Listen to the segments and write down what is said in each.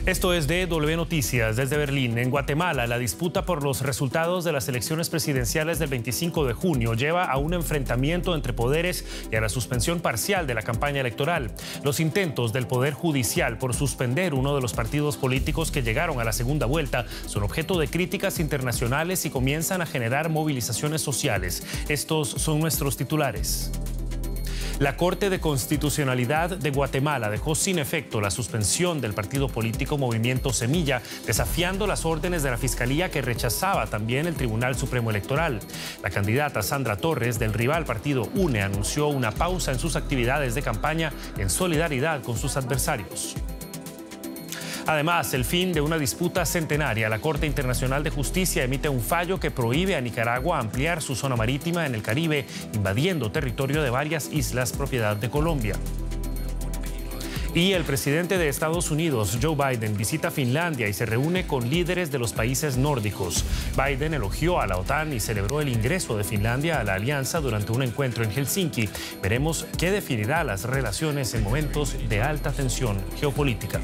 Esto es DW Noticias desde Berlín. En Guatemala, la disputa por los resultados de las elecciones presidenciales del 25 de junio lleva a un enfrentamiento entre poderes y a la suspensión parcial de la campaña electoral. Los intentos del Poder Judicial por suspender uno de los partidos políticos que llegaron a la segunda vuelta son objeto de críticas internacionales y comienzan a generar movilizaciones sociales. Estos son nuestros titulares. La Corte de Constitucionalidad de Guatemala dejó sin efecto la suspensión del partido político Movimiento Semilla, desafiando las órdenes de la Fiscalía que rechazaba también el Tribunal Supremo Electoral. La candidata Sandra Torres, del rival partido UNE, anunció una pausa en sus actividades de campaña en solidaridad con sus adversarios. Además, el fin de una disputa centenaria. La Corte Internacional de Justicia emite un fallo que prohíbe a Nicaragua ampliar su zona marítima en el Caribe, invadiendo territorio de varias islas propiedad de Colombia. Y el presidente de Estados Unidos, Joe Biden, visita Finlandia y se reúne con líderes de los países nórdicos. Biden elogió a la OTAN y celebró el ingreso de Finlandia a la alianza durante un encuentro en Helsinki. Veremos qué definirá las relaciones en momentos de alta tensión geopolítica.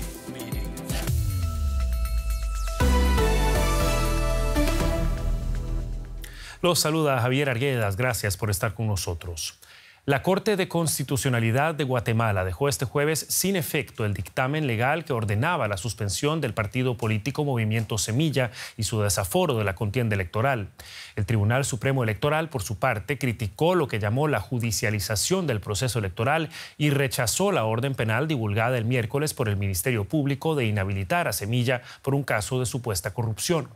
Los saluda Javier Arguedas, gracias por estar con nosotros. La Corte de Constitucionalidad de Guatemala dejó este jueves sin efecto el dictamen legal que ordenaba la suspensión del partido político Movimiento Semilla y su desaforo de la contienda electoral. El Tribunal Supremo Electoral, por su parte, criticó lo que llamó la judicialización del proceso electoral y rechazó la orden penal divulgada el miércoles por el Ministerio Público de inhabilitar a Semilla por un caso de supuesta corrupción.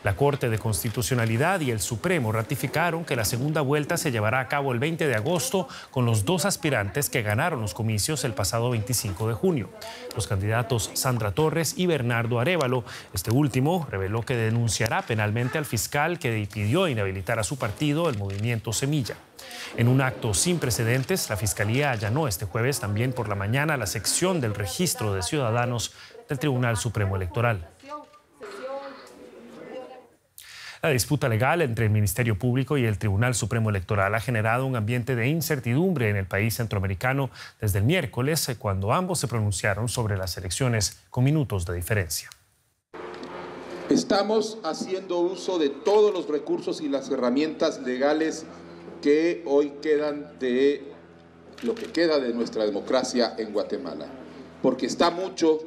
La Corte de Constitucionalidad y el Supremo ratificaron que la segunda vuelta se llevará a cabo el 20 de agosto con los dos aspirantes que ganaron los comicios el pasado 25 de junio. Los candidatos Sandra Torres y Bernardo Arévalo. Este último reveló que denunciará penalmente al fiscal que pidió inhabilitar a su partido, el Movimiento Semilla. En un acto sin precedentes, la Fiscalía allanó este jueves también por la mañana la sección del Registro de Ciudadanos del Tribunal Supremo Electoral. La disputa legal entre el Ministerio Público y el Tribunal Supremo Electoral ha generado un ambiente de incertidumbre en el país centroamericano desde el miércoles, cuando ambos se pronunciaron sobre las elecciones con minutos de diferencia. Estamos haciendo uso de todos los recursos y las herramientas legales que hoy quedan de lo que queda de nuestra democracia en Guatemala, porque está mucho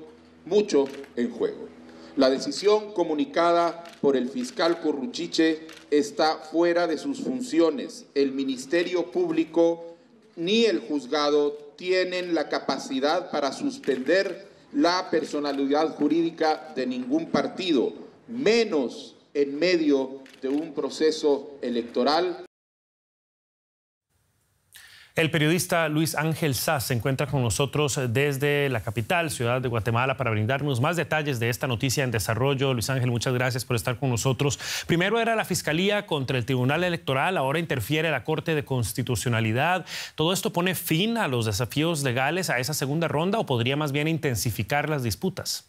en juego. La decisión comunicada por el fiscal Corruchiche está fuera de sus funciones. El Ministerio Público ni el juzgado tienen la capacidad para suspender la personalidad jurídica de ningún partido, menos en medio de un proceso electoral. El periodista Luis Ángel Saz se encuentra con nosotros desde la capital, Ciudad de Guatemala, para brindarnos más detalles de esta noticia en desarrollo. Luis Ángel, muchas gracias por estar con nosotros. Primero era la Fiscalía contra el Tribunal Electoral, ahora interfiere la Corte de Constitucionalidad. ¿Todo esto pone fin a los desafíos legales a esa segunda ronda o podría más bien intensificar las disputas?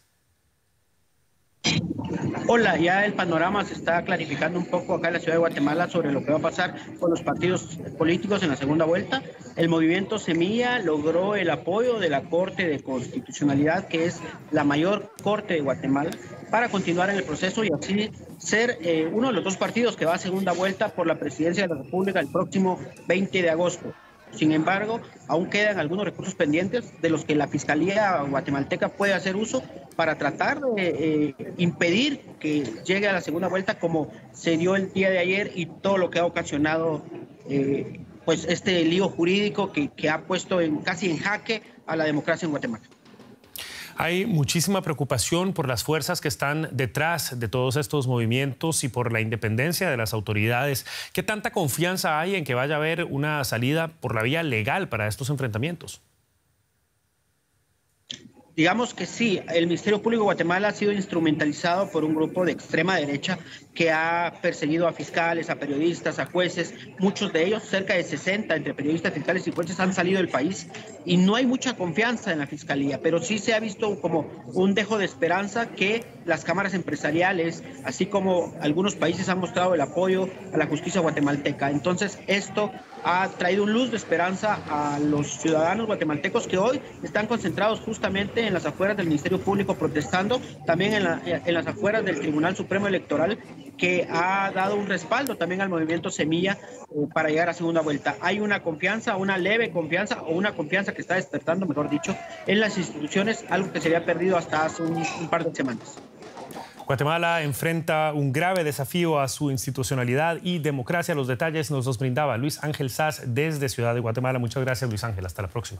Hola, ya el panorama se está clarificando un poco acá en la ciudad de Guatemala sobre lo que va a pasar con los partidos políticos en la segunda vuelta. El Movimiento Semilla logró el apoyo de la Corte de Constitucionalidad, que es la mayor corte de Guatemala, para continuar en el proceso y así ser uno de los dos partidos que va a segunda vuelta por la presidencia de la República el próximo 20 de agosto. Sin embargo, aún quedan algunos recursos pendientes de los que la Fiscalía guatemalteca puede hacer uso para tratar de impedir que llegue a la segunda vuelta, como se dio el día de ayer, y todo lo que ha ocasionado pues este lío jurídico que ha puesto casi en jaque a la democracia en Guatemala. Hay muchísima preocupación por las fuerzas que están detrás de todos estos movimientos y por la independencia de las autoridades. ¿Qué tanta confianza hay en que vaya a haber una salida por la vía legal para estos enfrentamientos? Digamos que sí, el Ministerio Público de Guatemala ha sido instrumentalizado por un grupo de extrema derecha que ha perseguido a fiscales, a periodistas, a jueces. Muchos de ellos, cerca de 60, entre periodistas, fiscales y jueces, han salido del país y no hay mucha confianza en la Fiscalía, pero sí se ha visto como un dejo de esperanza que las cámaras empresariales, así como algunos países han mostrado el apoyo a la justicia guatemalteca. Entonces, esto ha traído un luz de esperanza a los ciudadanos guatemaltecos que hoy están concentrados justamente en las afueras del Ministerio Público protestando, también en las afueras del Tribunal Supremo Electoral, que ha dado un respaldo también al movimiento Semilla para llegar a segunda vuelta. Hay una confianza, una leve confianza, o una confianza que está despertando, mejor dicho, en las instituciones, algo que se había perdido hasta hace un par de semanas. Guatemala enfrenta un grave desafío a su institucionalidad y democracia. Los detalles nos los brindaba Luis Ángel Saz desde Ciudad de Guatemala. Muchas gracias, Luis Ángel. Hasta la próxima.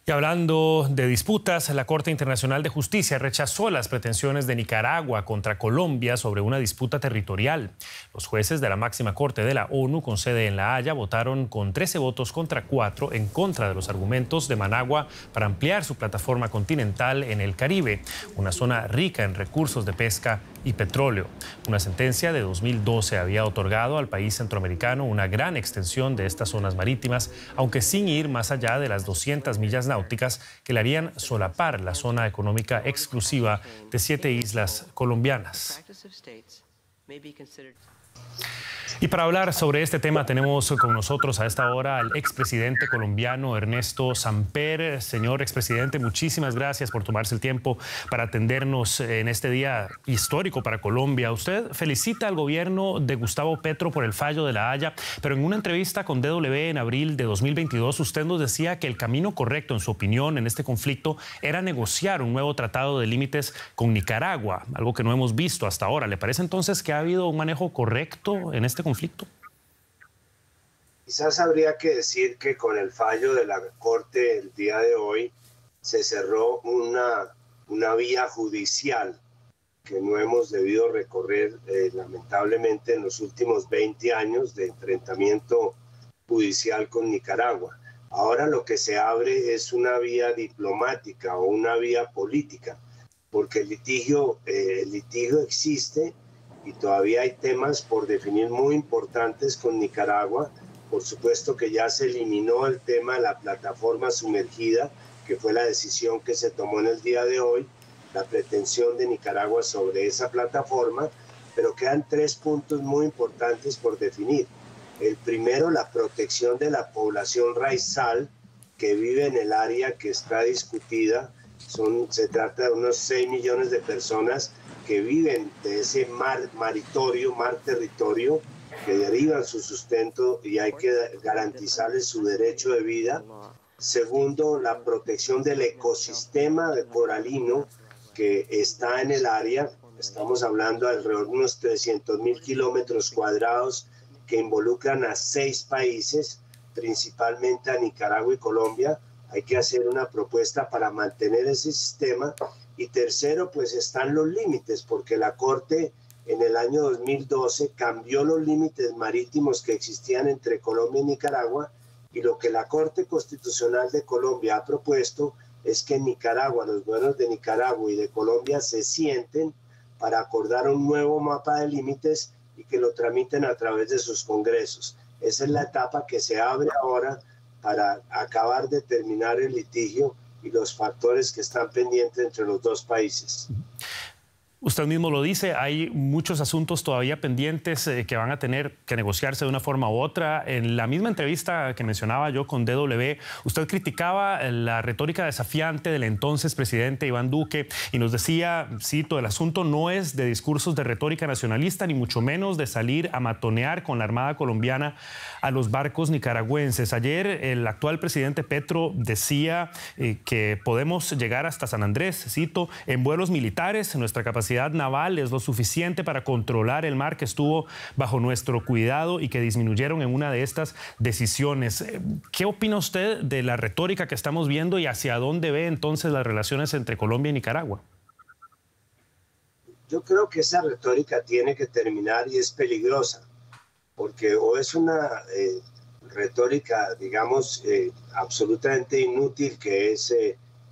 Y hablando de disputas, la Corte Internacional de Justicia rechazó las pretensiones de Nicaragua contra Colombia sobre una disputa territorial. Los jueces de la máxima corte de la ONU con sede en La Haya votaron con 13 votos contra 4 en contra de los argumentos de Managua para ampliar su plataforma continental en el Caribe, una zona rica en recursos de pesca y petróleo. Una sentencia de 2012 había otorgado al país centroamericano una gran extensión de estas zonas marítimas, aunque sin ir más allá de las 200 millas náuticas que le harían solapar la zona económica exclusiva de 7 islas colombianas. Y para hablar sobre este tema tenemos con nosotros a esta hora al expresidente colombiano Ernesto Samper. Señor expresidente, muchísimas gracias por tomarse el tiempo para atendernos en este día histórico para Colombia. Usted felicita al gobierno de Gustavo Petro por el fallo de La Haya, pero en una entrevista con DW en abril de 2022 usted nos decía que el camino correcto, en su opinión, en este conflicto era negociar un nuevo tratado de límites con Nicaragua, algo que no hemos visto hasta ahora. ¿Le parece entonces que ha habido un manejo correcto en este conflicto? Quizás habría que decir que con el fallo de la Corte el día de hoy se cerró una vía judicial que no hemos debido recorrer lamentablemente en los últimos 20 años de enfrentamiento judicial con Nicaragua. Ahora lo que se abre es una vía diplomática o una vía política, porque el litigio existe y todavía hay temas por definir muy importantes con Nicaragua. Por supuesto que ya se eliminó el tema de la plataforma sumergida, que fue la decisión que se tomó en el día de hoy, la pretensión de Nicaragua sobre esa plataforma, pero quedan 3 puntos muy importantes por definir. El primero, la protección de la población raizal que vive en el área que está discutida. Se trata de unos 6 millones de personas que viven de ese mar territorio, que derivan su sustento y hay que garantizarles su derecho de vida. Segundo, la protección del ecosistema coralino que está en el área. Estamos hablando de alrededor de unos 300.000 kilómetros cuadrados que involucran a 6 países, principalmente a Nicaragua y Colombia. Hay que hacer una propuesta para mantener ese sistema. Y tercero, pues están los límites, porque la Corte en el año 2012 cambió los límites marítimos que existían entre Colombia y Nicaragua, y lo que la Corte Constitucional de Colombia ha propuesto es que en Nicaragua, los gobiernos de Nicaragua y de Colombia se sienten para acordar un nuevo mapa de límites y que lo tramiten a través de sus congresos. Esa es la etapa que se abre ahora para acabar de terminar el litigio y los factores que están pendientes entre los dos países. Usted mismo lo dice, hay muchos asuntos todavía pendientes que van a tener que negociarse de una forma u otra. En la misma entrevista que mencionaba yo con DW, usted criticaba la retórica desafiante del entonces presidente Iván Duque y nos decía, cito, el asunto no es de discursos de retórica nacionalista, ni mucho menos de salir a matonear con la Armada colombiana a los barcos nicaragüenses. Ayer el actual presidente Petro decía que podemos llegar hasta San Andrés, cito, en vuelos militares, nuestra capacidad naval es lo suficiente para controlar el mar que estuvo bajo nuestro cuidado y que disminuyeron en una de estas decisiones. ¿Qué opina usted de la retórica que estamos viendo y hacia dónde ve entonces las relaciones entre Colombia y Nicaragua? Yo creo que esa retórica tiene que terminar y es peligrosa, porque o es una retórica, digamos, absolutamente inútil, que es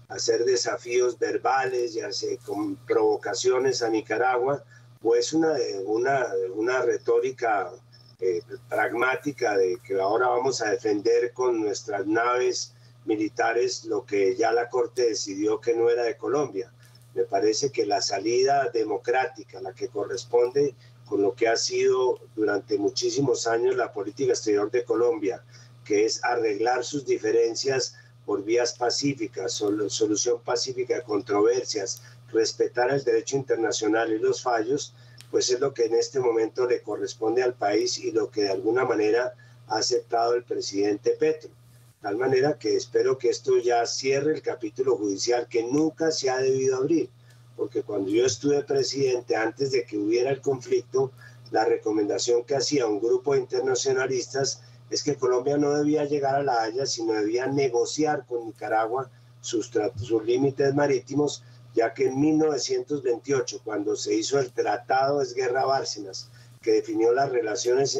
hacer desafíos verbales y hacer con provocaciones a Nicaragua, o es una retórica pragmática de que ahora vamos a defender con nuestras naves militares lo que ya la Corte decidió que no era de Colombia. Me parece que la salida democrática, la que corresponde con lo que ha sido durante muchísimos años la política exterior de Colombia, que es arreglar sus diferencias por vías pacíficas, solución pacífica de controversias, respetar el derecho internacional y los fallos, pues es lo que en este momento le corresponde al país y lo que de alguna manera ha aceptado el presidente Petro. De tal manera que espero que esto ya cierre el capítulo judicial que nunca se ha debido abrir, porque cuando yo estuve presidente, antes de que hubiera el conflicto, la recomendación que hacía un grupo de internacionalistas es que Colombia no debía llegar a La Haya, sino debía negociar con Nicaragua sus límites marítimos, ya que en 1928, cuando se hizo el Tratado de Esguerra-Bárcenas, que definió las relaciones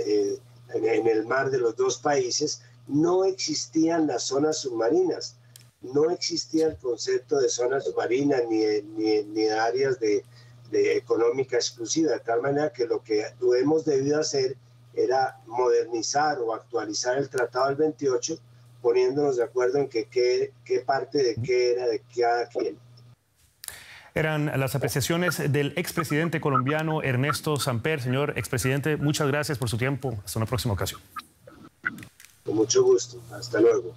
en el mar de los dos países, no existían las zonas submarinas, no existía el concepto de zonas submarinas ni de áreas de económica exclusiva, de tal manera que lo que hemos debido hacer era modernizar o actualizar el Tratado del 28, poniéndonos de acuerdo en qué parte de qué era de cada quien. Eran las apreciaciones del expresidente colombiano Ernesto Samper. Señor expresidente, muchas gracias por su tiempo. Hasta una próxima ocasión. Con mucho gusto. Hasta luego.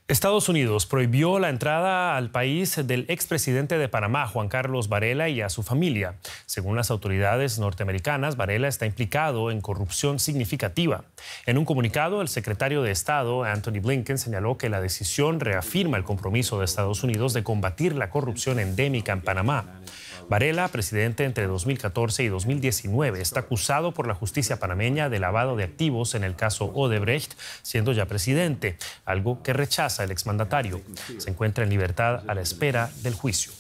Estados Unidos prohibió la entrada al país del expresidente de Panamá, Juan Carlos Varela, y a su familia. Según las autoridades norteamericanas, Varela está implicado en corrupción significativa. En un comunicado, el secretario de Estado, Antony Blinken, señaló que la decisión reafirma el compromiso de Estados Unidos de combatir la corrupción endémica en Panamá. Varela, presidente entre 2014 y 2019, está acusado por la justicia panameña de lavado de activos en el caso Odebrecht, siendo ya presidente, algo que rechaza el exmandatario. Se encuentra en libertad a la espera del juicio.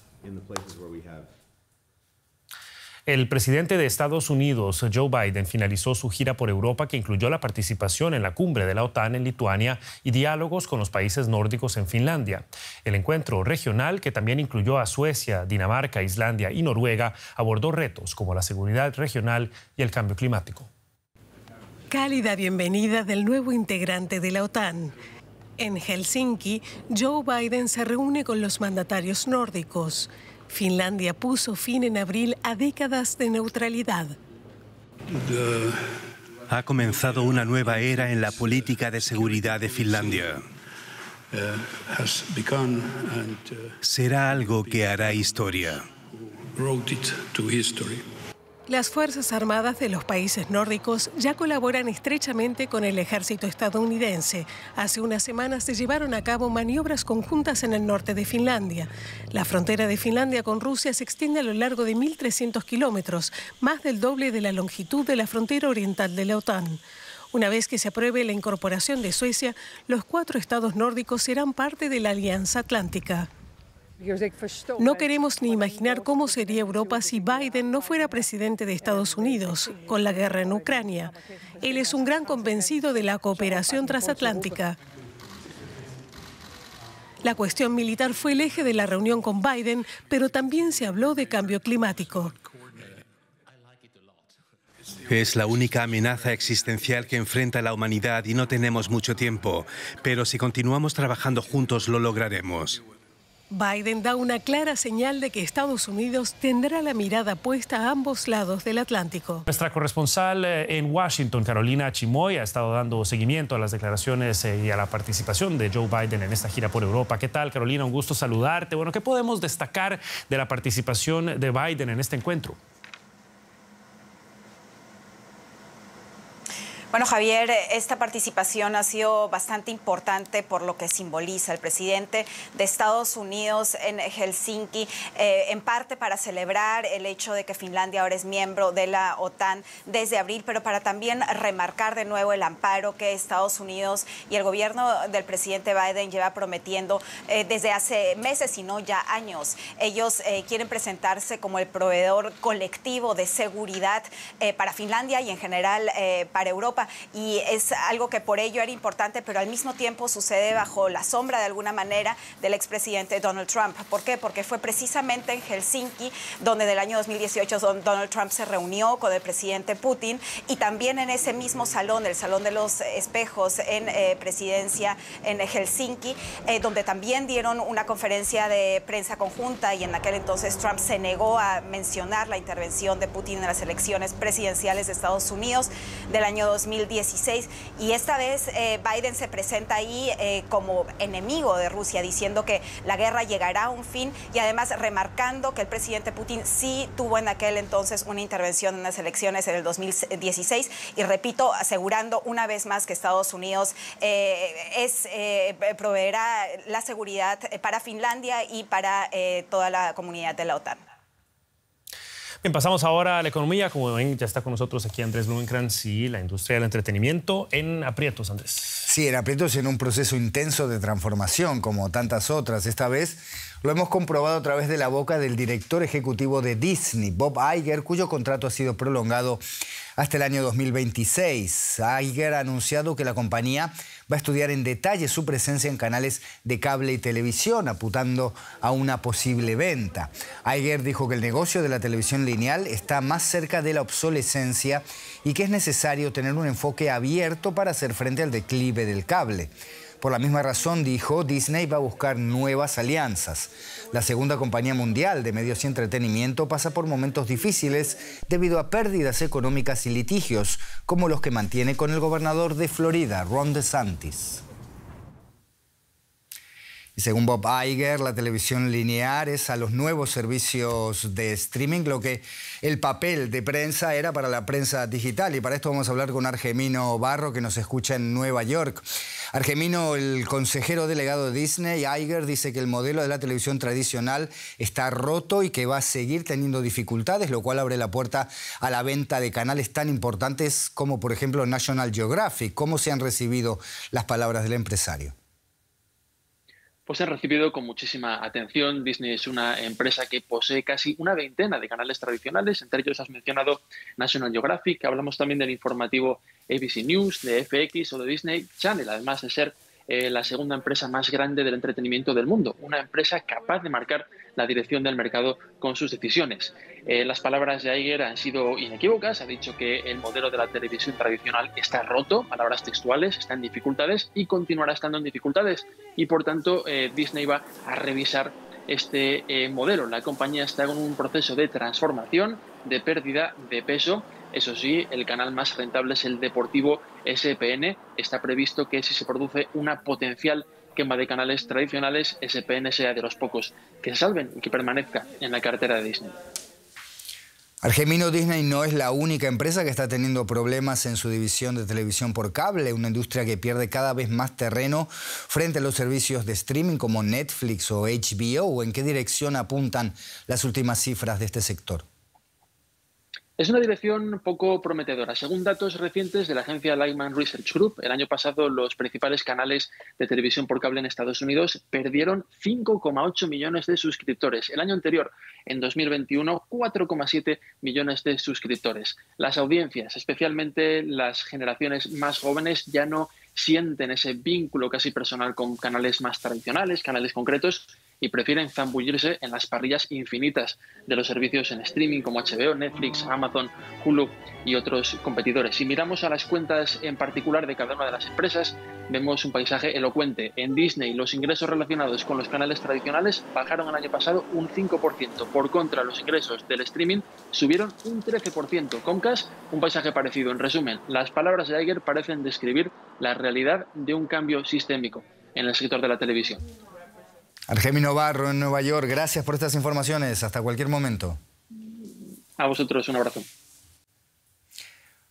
El presidente de Estados Unidos, Joe Biden, finalizó su gira por Europa, que incluyó la participación en la cumbre de la OTAN en Lituania y diálogos con los países nórdicos en Finlandia. El encuentro regional, que también incluyó a Suecia, Dinamarca, Islandia y Noruega, abordó retos como la seguridad regional y el cambio climático. Cálida bienvenida del nuevo integrante de la OTAN. En Helsinki, Joe Biden se reúne con los mandatarios nórdicos. Finlandia puso fin en abril a décadas de neutralidad. Ha comenzado una nueva era en la política de seguridad de Finlandia. Será algo que hará historia. Las Fuerzas Armadas de los países nórdicos ya colaboran estrechamente con el ejército estadounidense. Hace unas semanas se llevaron a cabo maniobras conjuntas en el norte de Finlandia. La frontera de Finlandia con Rusia se extiende a lo largo de 1.300 kilómetros, más del doble de la longitud de la frontera oriental de la OTAN. Una vez que se apruebe la incorporación de Suecia, los 4 estados nórdicos serán parte de la Alianza Atlántica. No queremos ni imaginar cómo sería Europa si Biden no fuera presidente de Estados Unidos, con la guerra en Ucrania. Él es un gran convencido de la cooperación transatlántica. La cuestión militar fue el eje de la reunión con Biden, pero también se habló de cambio climático. Es la única amenaza existencial que enfrenta la humanidad y no tenemos mucho tiempo, pero si continuamos trabajando juntos lo lograremos. Biden da una clara señal de que Estados Unidos tendrá la mirada puesta a ambos lados del Atlántico. Nuestra corresponsal en Washington, Carolina Chimoy, ha estado dando seguimiento a las declaraciones y a la participación de Joe Biden en esta gira por Europa. ¿Qué tal, Carolina? Un gusto saludarte. Bueno, ¿qué podemos destacar de la participación de Biden en este encuentro? Bueno, Javier, esta participación ha sido bastante importante por lo que simboliza el presidente de Estados Unidos en Helsinki, en parte para celebrar el hecho de que Finlandia ahora es miembro de la OTAN desde abril, pero para también remarcar de nuevo el amparo que Estados Unidos y el gobierno del presidente Biden lleva prometiendo desde hace meses, si no ya años. Ellos quieren presentarse como el proveedor colectivo de seguridad para Finlandia y en general para Europa, Europa, y es algo que por ello era importante, pero al mismo tiempo sucede bajo la sombra de alguna manera del expresidente Donald Trump. ¿Por qué? Porque fue precisamente en Helsinki donde en el año 2018 Donald Trump se reunió con el presidente Putin, y también en ese mismo salón, el Salón de los Espejos en presidencia en Helsinki, donde también dieron una conferencia de prensa conjunta, y en aquel entonces Trump se negó a mencionar la intervención de Putin en las elecciones presidenciales de Estados Unidos del año 2016, y esta vez Biden se presenta ahí como enemigo de Rusia, diciendo que la guerra llegará a un fin, y además remarcando que el presidente Putin sí tuvo en aquel entonces una intervención en las elecciones en el 2016, y repito, asegurando una vez más que Estados Unidos proveerá la seguridad para Finlandia y para toda la comunidad de la OTAN. Bien, pasamos ahora a la economía. Como ven, ya está con nosotros aquí Andrés Blumenkrantz y la industria del entretenimiento en aprietos, Andrés. Sí, en aprietos, en un proceso intenso de transformación, como tantas otras. Esta vez lo hemos comprobado a través de la boca del director ejecutivo de Disney, Bob Iger, cuyo contrato ha sido prolongado hasta el año 2026. Iger ha anunciado que la compañía va a estudiar en detalle su presencia en canales de cable y televisión, apuntando a una posible venta. Iger dijo que el negocio de la televisión lineal está más cerca de la obsolescencia y que es necesario tener un enfoque abierto para hacer frente al declive del cable. Por la misma razón, dijo, Disney va a buscar nuevas alianzas. La segunda compañía mundial de medios y entretenimiento pasa por momentos difíciles debido a pérdidas económicas y litigios, como los que mantiene con el gobernador de Florida, Ron DeSantis. Y según Bob Iger, la televisión lineal es a los nuevos servicios de streaming lo que el papel de prensa era para la prensa digital. Y para esto vamos a hablar con Argemino Barro, que nos escucha en Nueva York. Argemino, el consejero delegado de Disney, Iger, dice que el modelo de la televisión tradicional está roto y que va a seguir teniendo dificultades, lo cual abre la puerta a la venta de canales tan importantes como, por ejemplo, National Geographic. ¿Cómo se han recibido las palabras del empresario? Pues se han recibido con muchísima atención. Disney es una empresa que posee casi una veintena de canales tradicionales. Entre ellos has mencionado National Geographic. Hablamos también del informativo ABC News, de FX o de Disney Channel, además de ser la segunda empresa más grande del entretenimiento del mundo. Una empresa capaz de marcar la dirección del mercado con sus decisiones. Las palabras de Iger han sido inequívocas. Ha dicho que el modelo de la televisión tradicional está roto, palabras textuales, está en dificultades y continuará estando en dificultades. Y por tanto, Disney va a revisar este modelo. La compañía está en un proceso de transformación, de pérdida de peso. Eso sí, el canal más rentable es el deportivo ESPN. Está previsto que si se produce una potencial quema de canales tradicionales, ESPN sea de los pocos que se salven y que permanezca en la cartera de Disney. Argemino, Disney no es la única empresa que está teniendo problemas en su división de televisión por cable, una industria que pierde cada vez más terreno frente a los servicios de streaming como Netflix o HBO. ¿En qué dirección apuntan las últimas cifras de este sector? Es una dirección poco prometedora. Según datos recientes de la agencia Lyman Research Group, el año pasado los principales canales de televisión por cable en Estados Unidos perdieron 5,8 millones de suscriptores. El año anterior, en 2021, 4,7 millones de suscriptores. Las audiencias, especialmente las generaciones más jóvenes, ya no sienten ese vínculo casi personal con canales más tradicionales, canales concretos, y prefieren zambullirse en las parrillas infinitas de los servicios en streaming como HBO, Netflix, Amazon, Hulu y otros competidores. Si miramos a las cuentas en particular de cada una de las empresas, vemos un paisaje elocuente. En Disney, los ingresos relacionados con los canales tradicionales bajaron el año pasado un 5%. Por contra, los ingresos del streaming subieron un 13%. Comcast, un paisaje parecido. En resumen, las palabras de Iger parecen describir la realidad de un cambio sistémico en el sector de la televisión. Argemino Barro en Nueva York, gracias por estas informaciones. Hasta cualquier momento. A vosotros, un abrazo.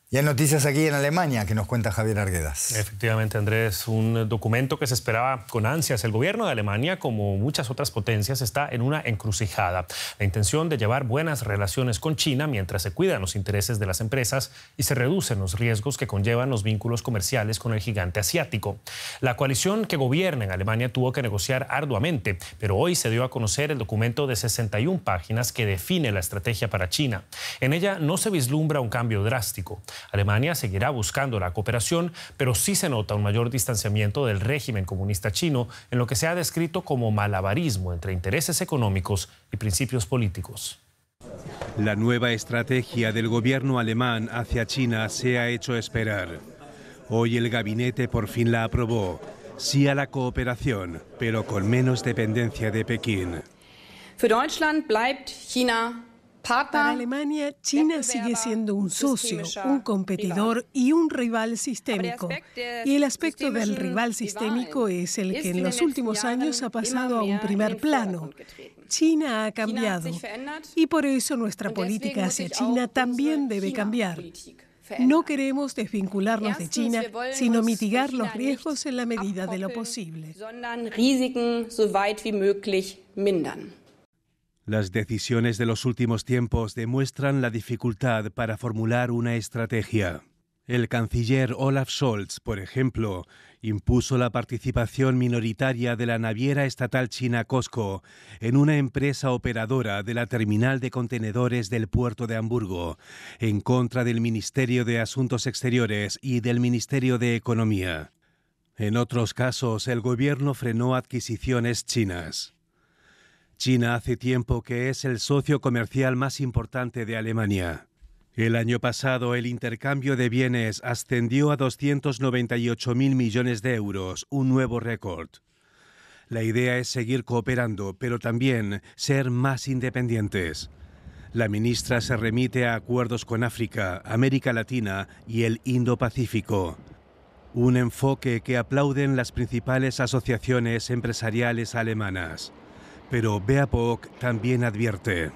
Y hay noticias aquí en Alemania que nos cuenta Javier Arguedas. Efectivamente, Andrés, un documento que se esperaba con ansias. El gobierno de Alemania, como muchas otras potencias, está en una encrucijada. La intención de llevar buenas relaciones con China mientras se cuidan los intereses de las empresas y se reducen los riesgos que conllevan los vínculos comerciales con el gigante asiático. La coalición que gobierna en Alemania tuvo que negociar arduamente, pero hoy se dio a conocer el documento de 61 páginas que define la estrategia para China. En ella no se vislumbra un cambio drástico. Alemania seguirá buscando la cooperación, pero sí se nota un mayor distanciamiento del régimen comunista chino en lo que se ha descrito como malabarismo entre intereses económicos y principios políticos. La nueva estrategia del gobierno alemán hacia China se ha hecho esperar. Hoy el gabinete por fin la aprobó. Sí a la cooperación, pero con menos dependencia de Pekín. Para Alemania, China sigue siendo un socio, un competidor y un rival sistémico. Y el aspecto del rival sistémico es el que en los últimos años ha pasado a un primer plano. China ha cambiado y por eso nuestra política hacia China también debe cambiar. No queremos desvincularnos de China, sino mitigar los riesgos en la medida de lo posible. Las decisiones de los últimos tiempos demuestran la dificultad para formular una estrategia. El canciller Olaf Scholz, por ejemplo, impuso la participación minoritaria de la naviera estatal china COSCO en una empresa operadora de la terminal de contenedores del puerto de Hamburgo, en contra del Ministerio de Asuntos Exteriores y del Ministerio de Economía. En otros casos, el gobierno frenó adquisiciones chinas. China hace tiempo que es el socio comercial más importante de Alemania. El año pasado el intercambio de bienes ascendió a 298.000 millones de euros, un nuevo récord. La idea es seguir cooperando, pero también ser más independientes. La ministra se remite a acuerdos con África, América Latina y el Indo-Pacífico. Un enfoque que aplauden las principales asociaciones empresariales alemanas. Pero BEAPOC también advierte.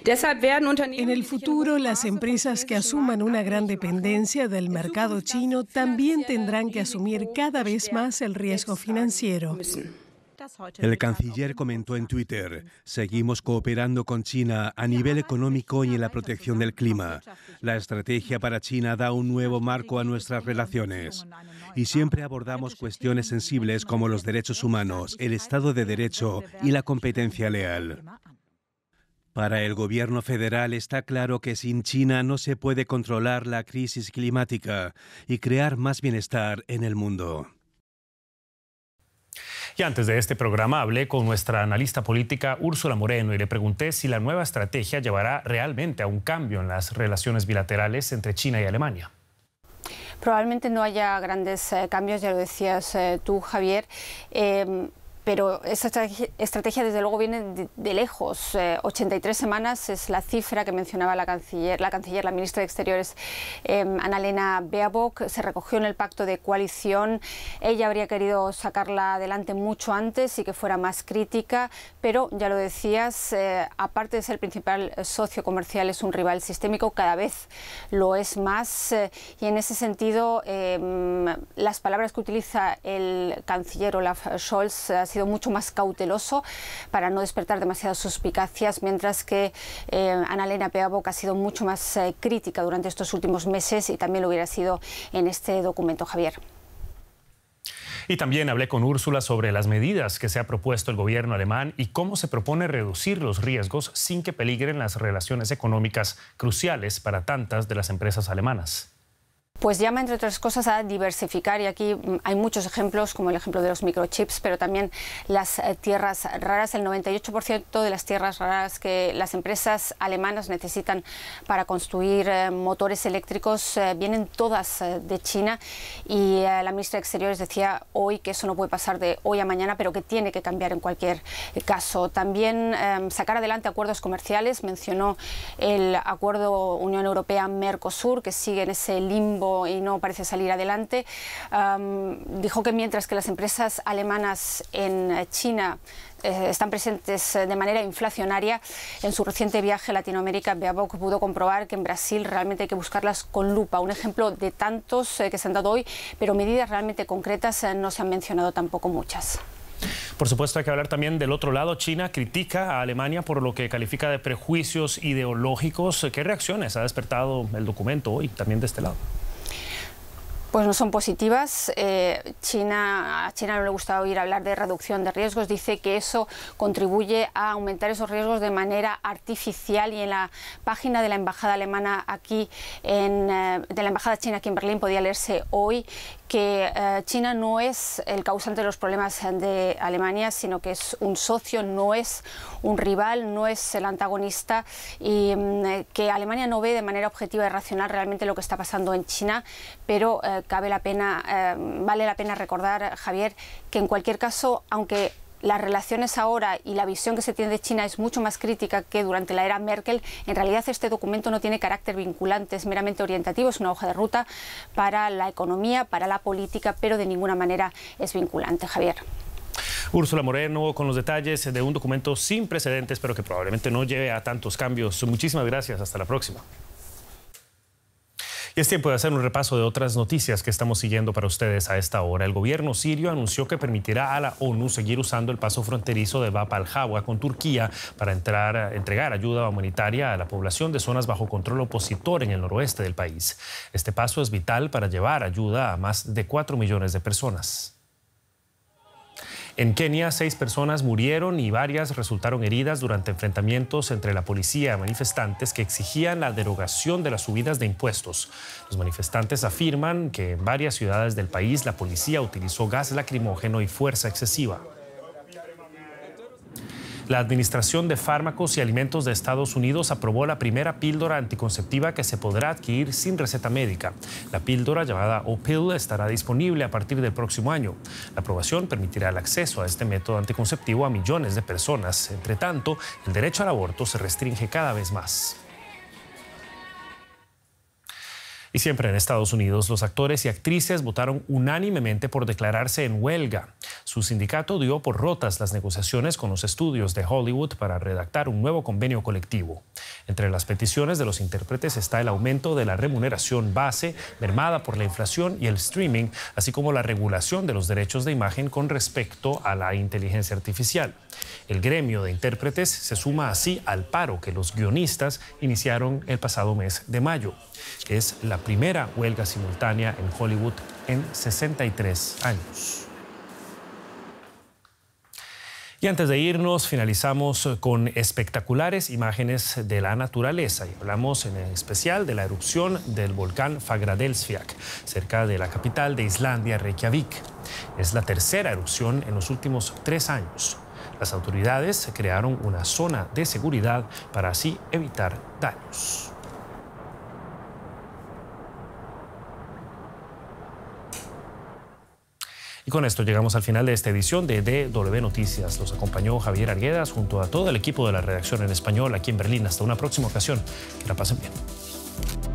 En el futuro, las empresas que asuman una gran dependencia del mercado chino también tendrán que asumir cada vez más el riesgo financiero. El canciller comentó en Twitter: seguimos cooperando con China a nivel económico y en la protección del clima. La estrategia para China da un nuevo marco a nuestras relaciones. Y siempre abordamos cuestiones sensibles como los derechos humanos, el Estado de Derecho y la competencia leal. Para el gobierno federal está claro que sin China no se puede controlar la crisis climática y crear más bienestar en el mundo. Y antes de este programa hablé con nuestra analista política Úrsula Moreno y le pregunté si la nueva estrategia llevará realmente a un cambio en las relaciones bilaterales entre China y Alemania. Probablemente no haya grandes cambios, ya lo decías tú, Javier. Pero esta estrategia desde luego viene de lejos. 83 semanas es la cifra que mencionaba la ministra de Exteriores, Annalena Baerbock. Se recogió en el pacto de coalición. Ella habría querido sacarla adelante mucho antes y que fuera más crítica, pero ya lo decías, aparte de ser el principal socio comercial, es un rival sistémico, cada vez lo es más. Y en ese sentido, las palabras que utiliza el canciller Olaf Scholz ha sido mucho más cauteloso para no despertar demasiadas suspicacias, mientras que Annalena Baerbock ha sido mucho más crítica durante estos últimos meses y también lo hubiera sido en este documento, Javier. Y también hablé con Úrsula sobre las medidas que se ha propuesto el gobierno alemán y cómo se propone reducir los riesgos sin que peligren las relaciones económicas cruciales para tantas de las empresas alemanas. Pues llama, entre otras cosas, a diversificar, y aquí hay muchos ejemplos, como el ejemplo de los microchips, pero también las tierras raras. El 98% de las tierras raras que las empresas alemanas necesitan para construir motores eléctricos vienen todas de China, y la ministra de Exteriores decía hoy que eso no puede pasar de hoy a mañana, pero que tiene que cambiar en cualquier caso. También sacar adelante acuerdos comerciales. Mencionó el acuerdo Unión Europea-Mercosur, que sigue en ese limbo y no parece salir adelante. Dijo que mientras que las empresas alemanas en China están presentes de manera inflacionaria, en su reciente viaje a Latinoamérica, Baerbock pudo comprobar que en Brasil realmente hay que buscarlas con lupa. Un ejemplo de tantos que se han dado hoy, pero medidas realmente concretas no se han mencionado tampoco muchas. Por supuesto, hay que hablar también del otro lado. China critica a Alemania por lo que califica de prejuicios ideológicos. ¿Qué reacciones ha despertado el documento hoy también de este lado? Pues no son positivas. A China no le gusta oír hablar de reducción de riesgos. Dice que eso contribuye a aumentar esos riesgos de manera artificial, y en la página de la embajada alemana aquí, de la embajada china aquí en Berlín, podía leerse hoy que China no es el causante de los problemas de Alemania, sino que es un socio, no es un rival, no es el antagonista, y que Alemania no ve de manera objetiva y racional realmente lo que está pasando en China, pero vale la pena recordar, Javier, que en cualquier caso, aunque las relaciones ahora y la visión que se tiene de China es mucho más crítica que durante la era Merkel, en realidad este documento no tiene carácter vinculante, es meramente orientativo, es una hoja de ruta para la economía, para la política, pero de ninguna manera es vinculante, Javier. Úrsula Moreno con los detalles de un documento sin precedentes, pero que probablemente no lleve a tantos cambios. Muchísimas gracias, hasta la próxima. Y es tiempo de hacer un repaso de otras noticias que estamos siguiendo para ustedes a esta hora. El gobierno sirio anunció que permitirá a la ONU seguir usando el paso fronterizo de Bab al-Hawa con Turquía para entregar ayuda humanitaria a la población de zonas bajo control opositor en el noroeste del país. Este paso es vital para llevar ayuda a más de 4 millones de personas. En Kenia, 6 personas murieron y varias resultaron heridas durante enfrentamientos entre la policía y manifestantes que exigían la derogación de las subidas de impuestos. Los manifestantes afirman que en varias ciudades del país la policía utilizó gas lacrimógeno y fuerza excesiva. La Administración de Fármacos y Alimentos de Estados Unidos aprobó la primera píldora anticonceptiva que se podrá adquirir sin receta médica. La píldora, llamada Opill, estará disponible a partir del próximo año. La aprobación permitirá el acceso a este método anticonceptivo a millones de personas. Entre tanto, el derecho al aborto se restringe cada vez más. Y siempre en Estados Unidos, los actores y actrices votaron unánimemente por declararse en huelga. Su sindicato dio por rotas las negociaciones con los estudios de Hollywood para redactar un nuevo convenio colectivo. Entre las peticiones de los intérpretes está el aumento de la remuneración base, mermada por la inflación y el streaming, así como la regulación de los derechos de imagen con respecto a la inteligencia artificial. El gremio de intérpretes se suma así al paro que los guionistas iniciaron el pasado mes de mayo. Es la primera huelga simultánea en Hollywood en 63 años. Y antes de irnos, finalizamos con espectaculares imágenes de la naturaleza. Y hablamos en especial de la erupción del volcán Fagradalsfjall, cerca de la capital de Islandia, Reykjavik. Es la tercera erupción en los últimos 3 años. Las autoridades crearon una zona de seguridad para así evitar daños. Y con esto llegamos al final de esta edición de DW Noticias. Los acompañó Javier Arguedas junto a todo el equipo de la redacción en español aquí en Berlín. Hasta una próxima ocasión. Que la pasen bien.